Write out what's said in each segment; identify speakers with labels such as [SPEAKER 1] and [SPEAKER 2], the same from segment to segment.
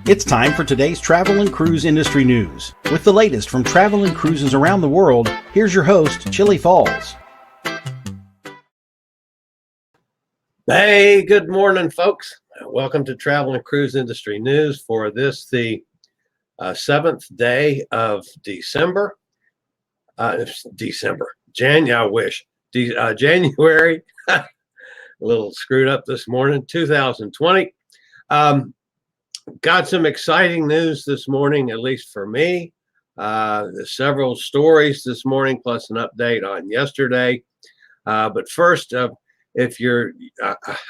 [SPEAKER 1] It's time for today's travel and cruise industry news. With the latest from travel and cruises around the world, here's your host, Chillie Falls.
[SPEAKER 2] Hey, good morning, folks. Welcome to Travel and Cruise Industry News for this, the 7th day of December. January. A little screwed up this morning, 2020. Got some exciting news this morning, at least for me. There's several stories this morning, plus an update on yesterday. But first, if you're,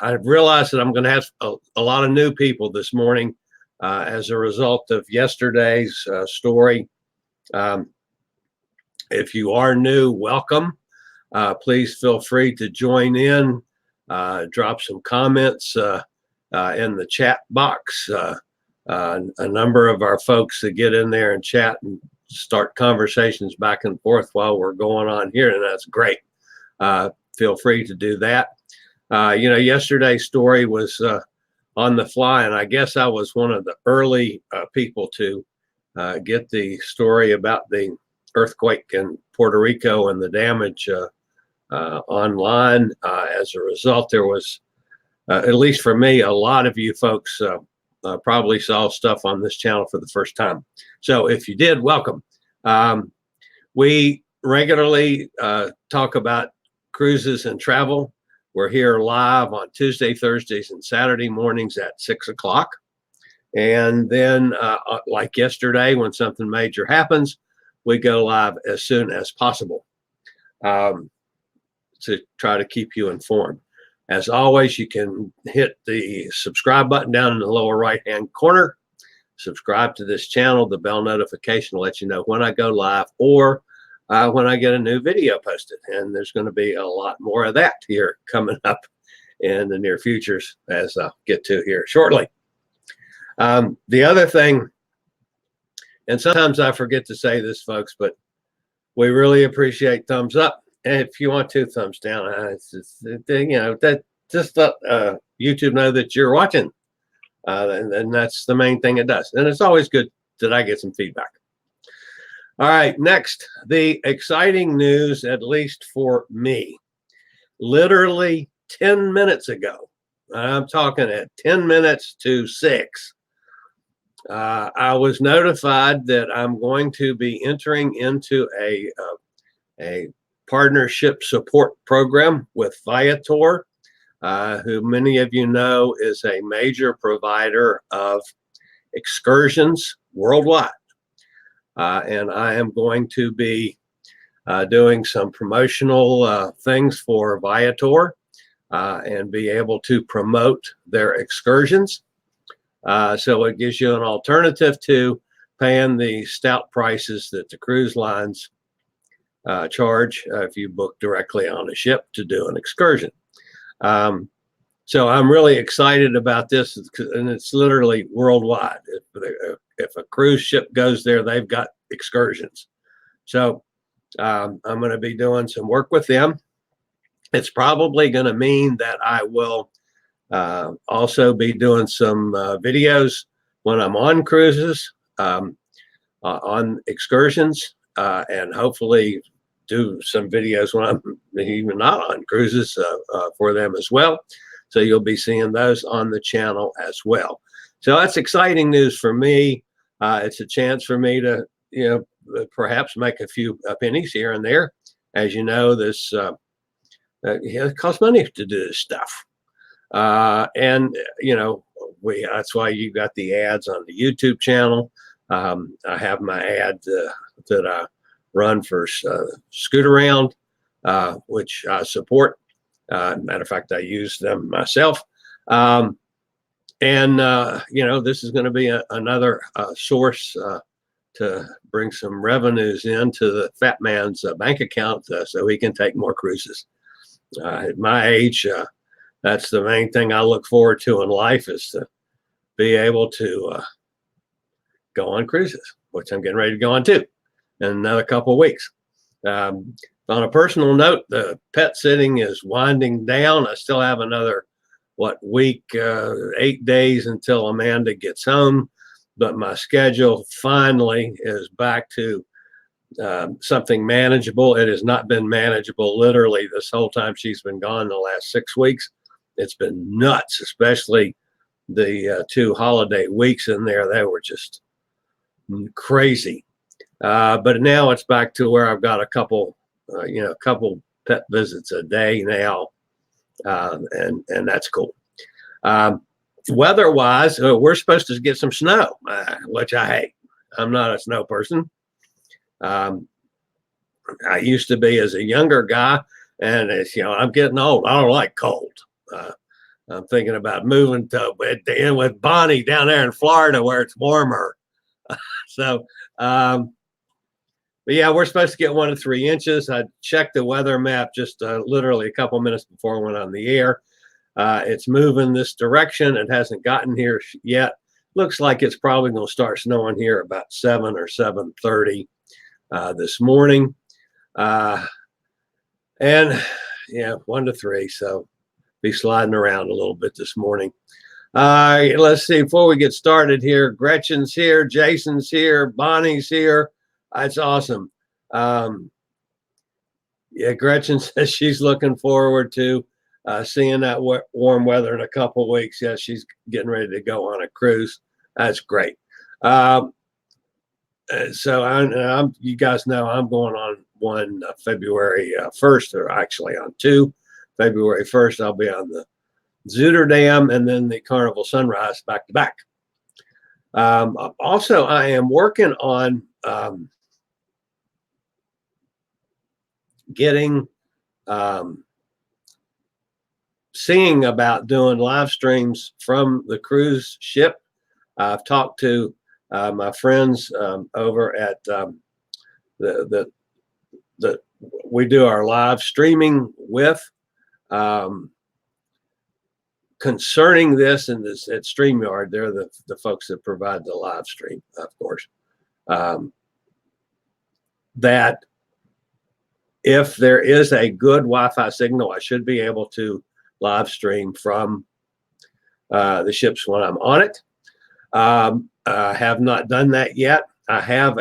[SPEAKER 2] I've realized that I'm going to have a lot of new people this morning as a result of yesterday's story. If you are new, welcome. Please feel free to join in, drop some comments in the chat box. A number of our folks that get in there and chat and start conversations back and forth while we're going on here, and that's great. Feel free to do that. Yesterday's story was on the fly, and I guess I was one of the early people to get the story about the earthquake in Puerto Rico and the damage online. As a result, there was, at least for me, a lot of you folks probably saw stuff on this channel for the first time. So if you did, welcome. We regularly talk about cruises and travel. We're here live on Tuesday, Thursdays, and Saturday mornings at 6 o'clock. And then like yesterday, when something major happens, we go live as soon as possible to try to keep you informed. As always, you can hit the subscribe button down in the lower right-hand corner. Subscribe to this channel. The bell notification will let you know when I go live or when I get a new video posted. And there's going to be a lot more of that here coming up in the near futures, as I'll get to here shortly. The other thing, and sometimes I forget to say this, folks, but we really appreciate thumbs up. And if you want to, thumbs down. It's just, that just let YouTube know that you're watching. And that's the main thing it does. And it's always good that I get some feedback. All right, next, the exciting news, at least for me. Literally 10 minutes ago, I'm talking at 10 minutes to 6, I was notified that I'm going to be entering into a partnership support program with Viator, who many of you know is a major provider of excursions worldwide. And I am going to be doing some promotional things for Viator and be able to promote their excursions. So it gives you an alternative to paying the stout prices that the cruise lines charge if you book directly on a ship to do an excursion. So I'm really excited about this, and it's literally worldwide. If a cruise ship goes there, they've got excursions. So I'm going to be doing some work with them. It's probably going to mean that I will also be doing some videos when I'm on cruises, on excursions, and hopefully do some videos when I'm even not on cruises for them as well. So you'll be seeing those on the channel as well. So that's exciting news for me. It's a chance for me to, perhaps make a few pennies here and there. As you know, this it costs money to do this stuff. And that's why you got the ads on the YouTube channel. I have my ad that I run for Scoot Around, which I support. Matter of fact, I use them myself. This is going to be another source to bring some revenues into the fat man's bank account so he can take more cruises. At my age, that's the main thing I look forward to in life, is to be able to go on cruises, which I'm getting ready to go on too in another couple of weeks. On a personal note, the pet sitting is winding down. I still have another week, 8 days until Amanda gets home. but my schedule finally is back to something manageable. It has not been manageable literally this whole time she's been gone, the last 6 weeks. It's been nuts, especially the 2 holiday weeks in there. They were just crazy. But now it's back to where I've got a couple pet visits a day now, and that's cool. Weather-wise, we're supposed to get some snow, which I hate. I'm not a snow person. I used to be as a younger guy, and it's, I'm getting old. I don't like cold. I'm thinking about moving in with Bonnie down there in Florida where it's warmer. So, but yeah, we're supposed to get 1 to 3 inches. I checked the weather map just literally a couple minutes before I went on the air. It's moving this direction. It hasn't gotten here yet. Looks like it's probably going to start snowing here about 7 or 7:30 this morning. And yeah, 1 to 3. So be sliding around a little bit this morning. Let's see, before we get started here, Gretchen's here, Jason's here, Bonnie's here. That's awesome. Yeah, Gretchen says she's looking forward to seeing that warm weather in a couple of weeks. Yeah, she's getting ready to go on a cruise. That's great. So you guys know I'm going on one February 1st, or actually on 2 February 1st. I'll be on the Zooterdam and then the Carnival Sunrise back to back. Also, I am working on seeing about doing live streams from the cruise ship. I've talked to my friends over at we do our live streaming with concerning this, and this at StreamYard. They're the folks that provide the live stream, of course. That if there is a good Wi-Fi signal, I should be able to live stream from the ships when I'm on it. I have not done that yet. I have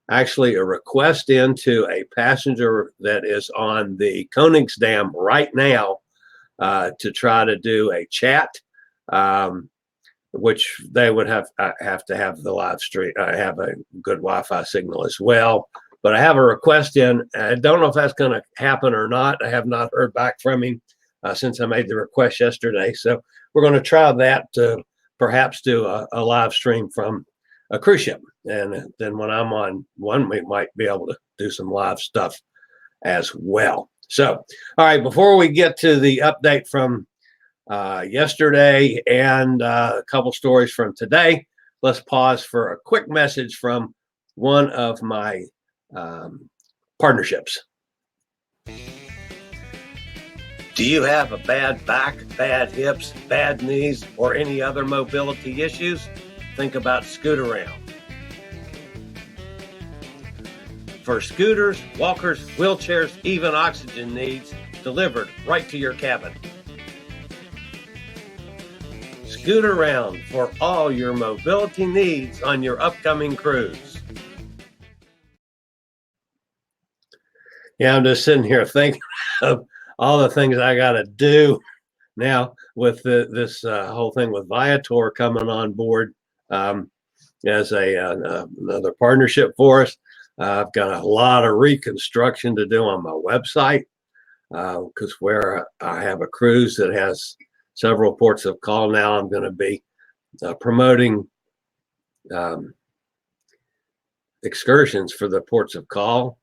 [SPEAKER 2] actually a request into a passenger that is on the Koningsdam right now to try to do a chat, which they would have to have the live stream, have a good Wi-Fi signal as well. But I have a request in. I don't know if that's going to happen or not. I have not heard back from him since I made the request yesterday. So we're going to try that to perhaps do a live stream from a cruise ship. And then when I'm on one, we might be able to do some live stuff as well. So, all right, before we get to the update from yesterday and a couple stories from today, let's pause for a quick message from one of my partnerships. Do you have a bad back, bad hips, bad knees, or any other mobility issues? Think about Scootaround. For scooters, walkers, wheelchairs, even oxygen needs, delivered right to your cabin. Scootaround for all your mobility needs on your upcoming cruise. Yeah, I'm just sitting here thinking of all the things I got to do now with this whole thing with Viator coming on board as another partnership for us. I've got a lot of reconstruction to do on my website because where I have a cruise that has several ports of call now, I'm going to be promoting excursions for the ports of call.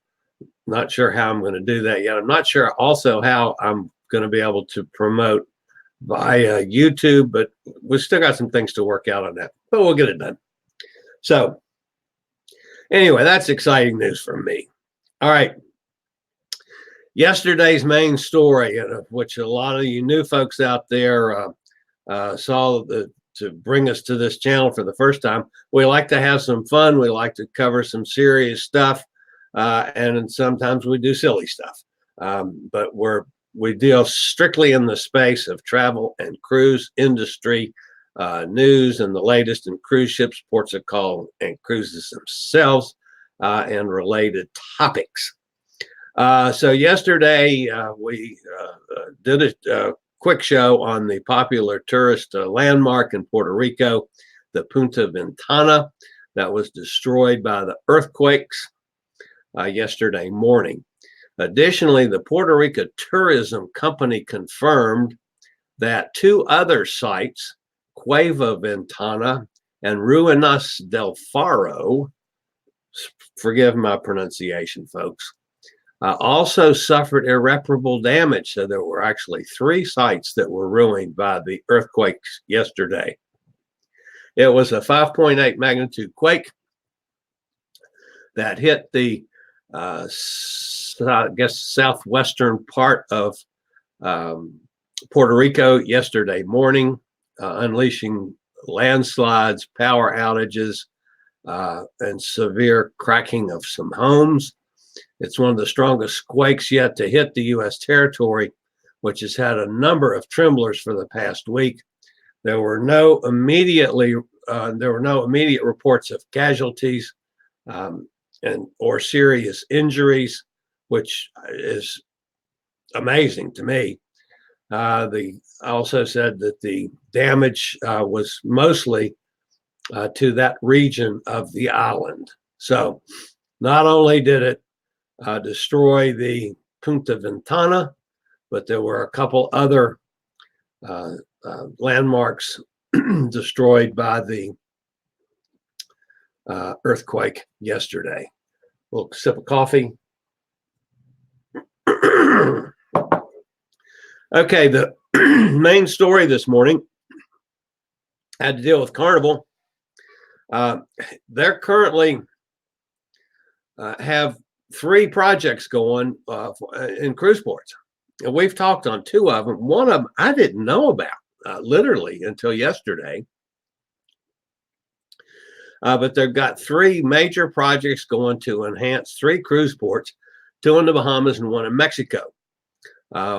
[SPEAKER 2] Not sure how I'm going to do that yet. I'm not sure also how I'm going to be able to promote via YouTube, but we've still got some things to work out on that, but we'll get it done. So anyway, that's exciting news for me. All right. Yesterday's main story, which a lot of you new folks out there saw to bring us to this channel for the first time. We like to have some fun. We like to cover some serious stuff. And sometimes we do silly stuff, but we deal strictly in the space of travel and cruise industry news and the latest in cruise ships, ports of call, and cruises themselves, and related topics. So yesterday we did a quick show on the popular tourist landmark in Puerto Rico, the Punta Ventana, that was destroyed by the earthquakes yesterday morning. Additionally, the Puerto Rico Tourism Company confirmed that 2 other sites, Cueva Ventana and Ruinas del Faro, forgive my pronunciation, folks, also suffered irreparable damage. So there were actually 3 sites that were ruined by the earthquakes yesterday. It was a 5.8 magnitude quake that hit the, I guess, southwestern part of Puerto Rico yesterday morning, unleashing landslides, power outages, and severe cracking of some homes. It's one of the strongest quakes yet to hit the U.S. territory, which has had a number of tremblers for the past week. There were no immediate reports of casualties or serious injuries, which is amazing to me. I also said that the damage was mostly to that region of the island. So not only did it destroy the Punta Ventana, but there were a couple other landmarks destroyed by the earthquake yesterday. A little sip of coffee. Okay, the main story this morning had to deal with Carnival. They're currently have 3 projects going in cruise ports. And we've talked on 2 of them. One of them I didn't know about literally until yesterday. But they've got 3 major projects going to enhance 3 cruise ports, 2 in the Bahamas and 1 in Mexico.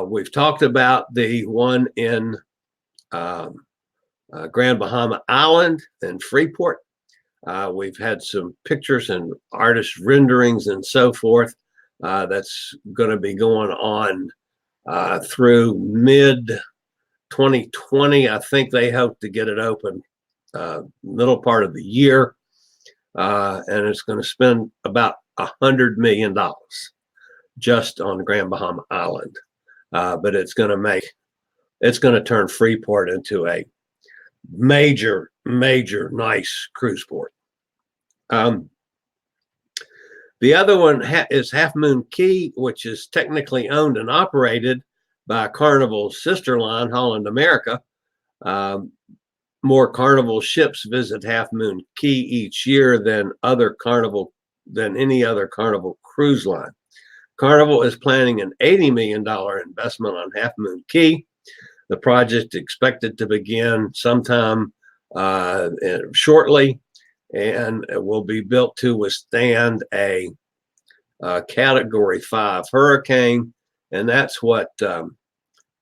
[SPEAKER 2] We've talked about the one in Grand Bahama Island and Freeport. We've had some pictures and artist renderings and so forth. That's going to be going on through mid-2020. I think they hope to get it open middle part of the year. And it's going to spend about $100 million just on Grand Bahama Island. But it's going to turn Freeport into a major nice cruise port. The other one is Half Moon Cay, which is technically owned and operated by Carnival's sister line, Holland America. More Carnival ships visit Half Moon Cay each year than any other Carnival cruise line. Carnival is planning an $80 million investment on Half Moon Cay. The project expected to begin sometime shortly, and it will be built to withstand a Category 5 hurricane, and that's what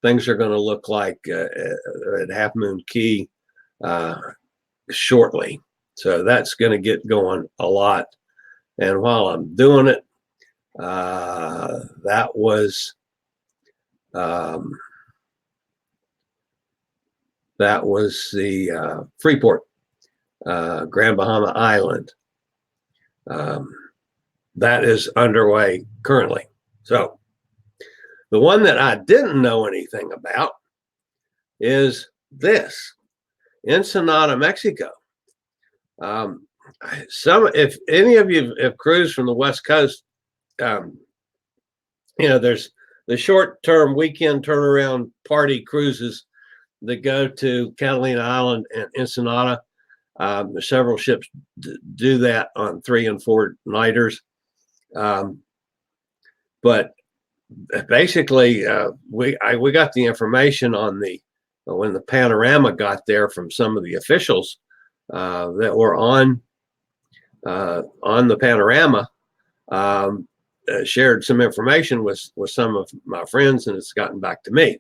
[SPEAKER 2] things are going to look like at Half Moon Cay shortly. So that's going to get going a lot. And while I'm doing it, that was the Freeport, Grand Bahama Island. That is underway currently. So the one that I didn't know anything about is this, Ensenada, Mexico. If any of you have cruised from the West Coast, there's the short-term weekend turnaround party cruises that go to Catalina Island and Ensenada. There's several ships do that on 3 and 4 nighters. But basically, we got the information on when the Panorama got there from some of the officials that were on the Panorama. Shared some information with some of my friends, and it's gotten back to me.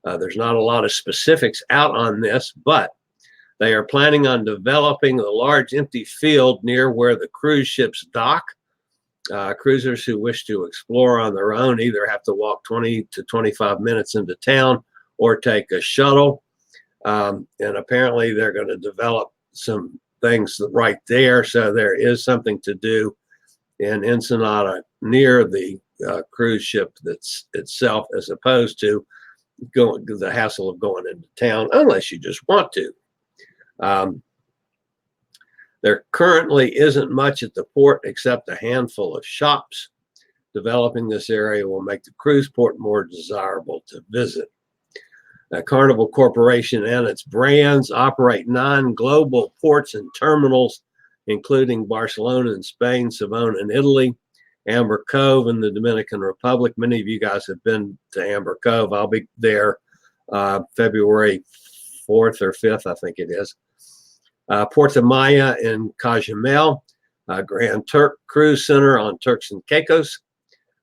[SPEAKER 2] There's not a lot of specifics out on this, but They are planning on developing a large empty field near where the cruise ships dock. Cruisers who wish to explore on their own either have to walk 20 to 25 minutes into town or take a shuttle. And apparently they're going to develop some things right there. So there is something to do in Ensenada near the cruise ship that's itself, as opposed to going the hassle of going into town, unless you just want to. There currently isn't much at the port except a handful of shops. Developing this area will make the cruise port more desirable to visit. Carnival Corporation and its brands operate 9 global ports and terminals, including Barcelona in Spain, Savona in Italy, Amber Cove in the Dominican Republic. Many of you guys have been to Amber Cove. I'll be there February 4th or 5th, I think it is. Puerta Maya in Cozumel, Grand Turk Cruise Center on Turks and Caicos,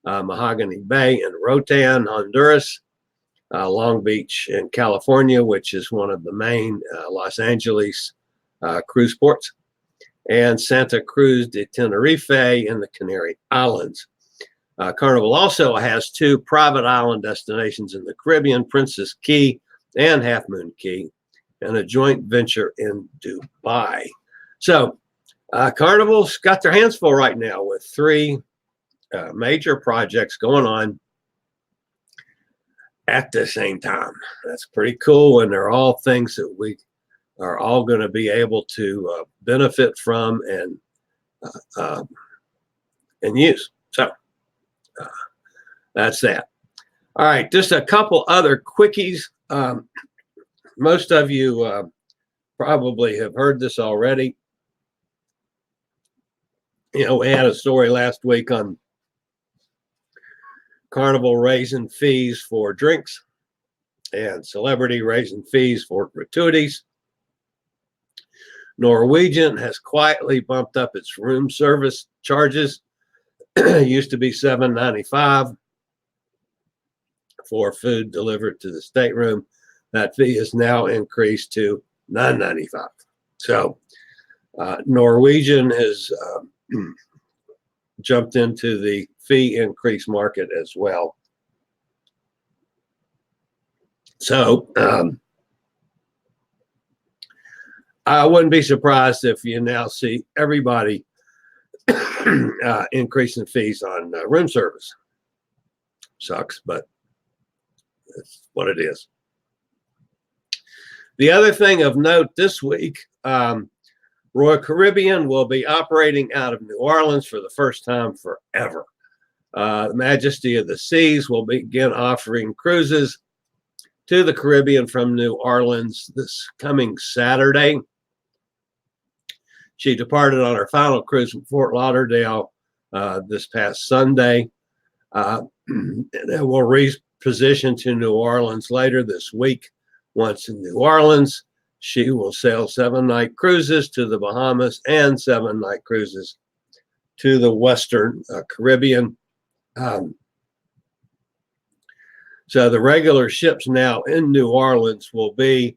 [SPEAKER 2] Mahogany Bay in Roatan, Honduras, Long Beach in California, which is one of the main Los Angeles cruise ports, and Santa Cruz de Tenerife in the Canary Islands. Carnival also has 2 private island destinations in the Caribbean, Princess Key and Half Moon Key, and a joint venture in Dubai. So Carnival's got their hands full right now with 3 major projects going on at the same time. That's pretty cool, and they're all things that we are all going to be able to benefit from and use. So that's that. All right, just a couple other quickies. Most of you probably have heard this already. You know, we had a story last week on Carnival raising fees for drinks and Celebrity raising fees for gratuities. Norwegian has quietly bumped up its room service charges. It used to be $7.95 for food delivered to the stateroom. That fee is now increased to $9.95. So Norwegian has jumped into the fee increase market as well. So I wouldn't be surprised if you now see everybody increasing fees on room service. Sucks, but that's what it is. The other thing of note this week, Royal Caribbean will be operating out of New Orleans for the first time forever. The Majesty of the Seas will begin offering cruises to the Caribbean from New Orleans this coming Saturday. She departed on her final cruise from Fort Lauderdale this past Sunday. And it will reposition to New Orleans later this week. Once in New Orleans, she will sail 7-night cruises to the Bahamas and 7-night cruises to the Western Caribbean. So the regular ships now in New Orleans will be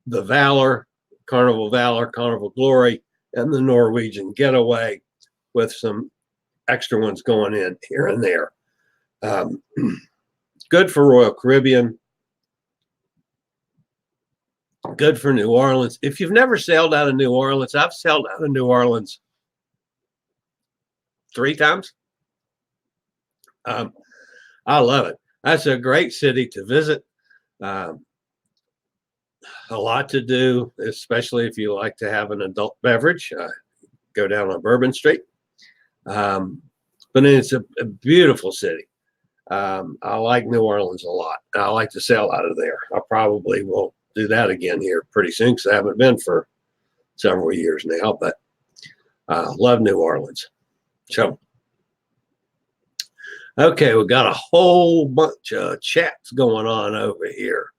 [SPEAKER 2] the Valor, Carnival Glory, and the Norwegian Getaway, with some extra ones going in here and there. Good for Royal Caribbean. Good for New Orleans. If you've never sailed out of New Orleans, I've sailed out of New Orleans 3 times. I love it. That's a great city to visit. A lot to do, especially if you like to have an adult beverage. Go down on Bourbon Street. But it's a beautiful city. I like New Orleans a lot. I like to sail out of there. I probably will do that again here pretty soon, because I haven't been for several years now, but love New Orleans. So, okay, we got a whole bunch of chats going on over here.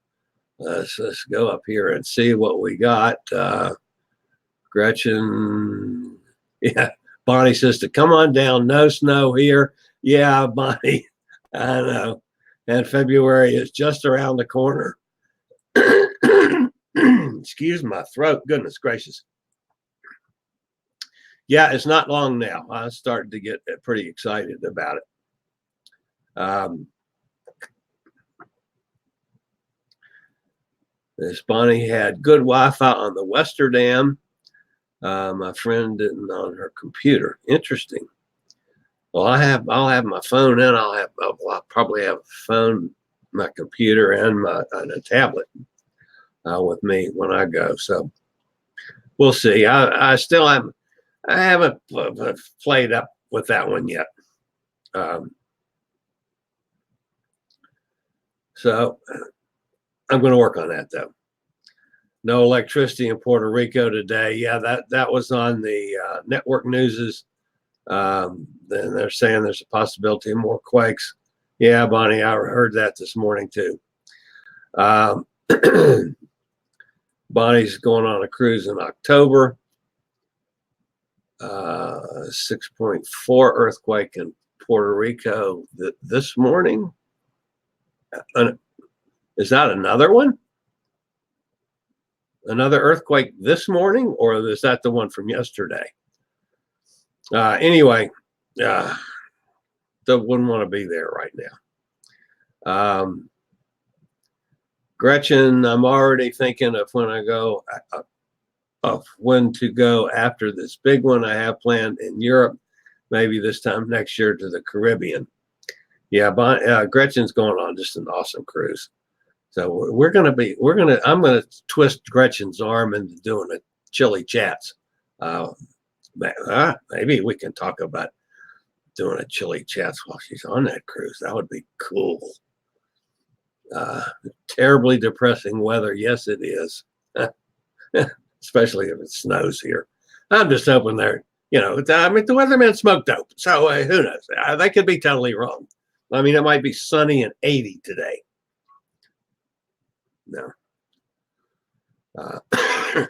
[SPEAKER 2] Let's go up here and see what we got. Gretchen, yeah, Bonnie says to come on down, no snow here. Yeah, Bonnie, I know. And February is just around the corner. Excuse my throat. Goodness gracious. Yeah, it's not long now. I started to get pretty excited about it. This Bonnie had good Wi-Fi on the Westerdam. My friend didn't on her computer. Interesting. Well, I'll have my phone and I'll probably have a phone, my computer, and a tablet with me when I go. So we'll see. I haven't played up with that one yet. So I'm going to work on that though. No electricity in Puerto Rico today. Yeah, that was on the network newses. Then they're saying there's a possibility of more quakes. Yeah, Bonnie, I heard that this morning too. Bonnie's going on a cruise in October. 6.4 earthquake in Puerto Rico this morning. Is that another one? Another earthquake this morning, or is that the one from yesterday? Anyway, wouldn't want to be there right now. Gretchen, I'm already thinking of when to go after this big one I have planned in Europe, maybe this time next year to the Caribbean. Yeah, Gretchen's going on just an awesome cruise. So I'm gonna twist Gretchen's arm into doing a Chillie chats. Maybe we can talk about doing a Chillie chats while she's on that cruise. That would be cool. Terribly depressing weather. Yes, it is. Especially if it snows here. I'm just hoping the weatherman smoked dope. So who knows? They could be totally wrong. I mean, it might be sunny and 80 today. No.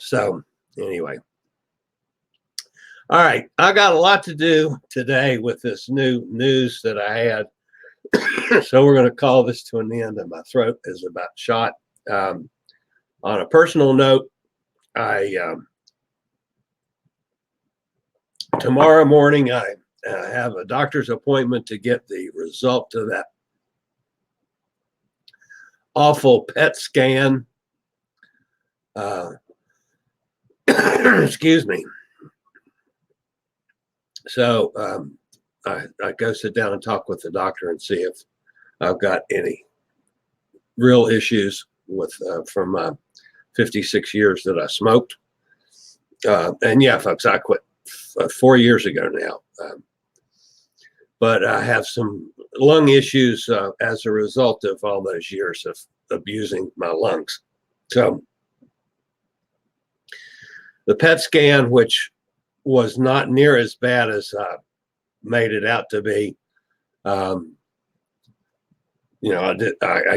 [SPEAKER 2] So anyway. All right. I got a lot to do today with this new news that I had. So we're going to call this to an end, and my throat is about shot. On a personal note, tomorrow morning, I have a doctor's appointment to get the result of that awful PET scan. Excuse me. So I go sit down and talk with the doctor and see if I've got any real issues with from 56 years that I smoked. And yeah, folks, I quit 4 years ago now. But I have some lung issues as a result of all those years of abusing my lungs. So the PET scan, which was not near as bad as I made it out to be, I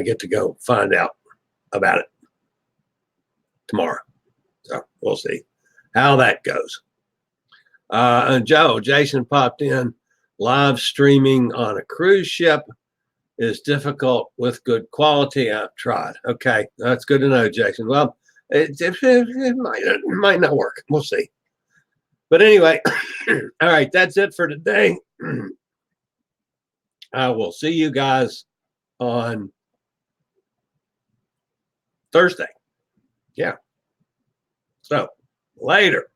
[SPEAKER 2] get to go find out about it tomorrow. So we'll see how that goes. And Jason popped in. Live streaming on a cruise ship is difficult with good quality. I've tried. Okay, that's good to know, Jason. Well, it might not work. We'll see. But anyway, all right, that's it for today. I will see you guys on Thursday. Yeah. So, later.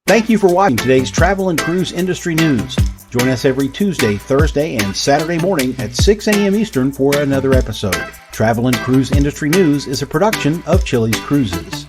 [SPEAKER 1] Thank you for watching today's travel and cruise industry news. Join us every Tuesday, Thursday, and Saturday morning at 6 a.m. Eastern for another episode. Travel and Cruise Industry News is a production of Chillie's Cruises.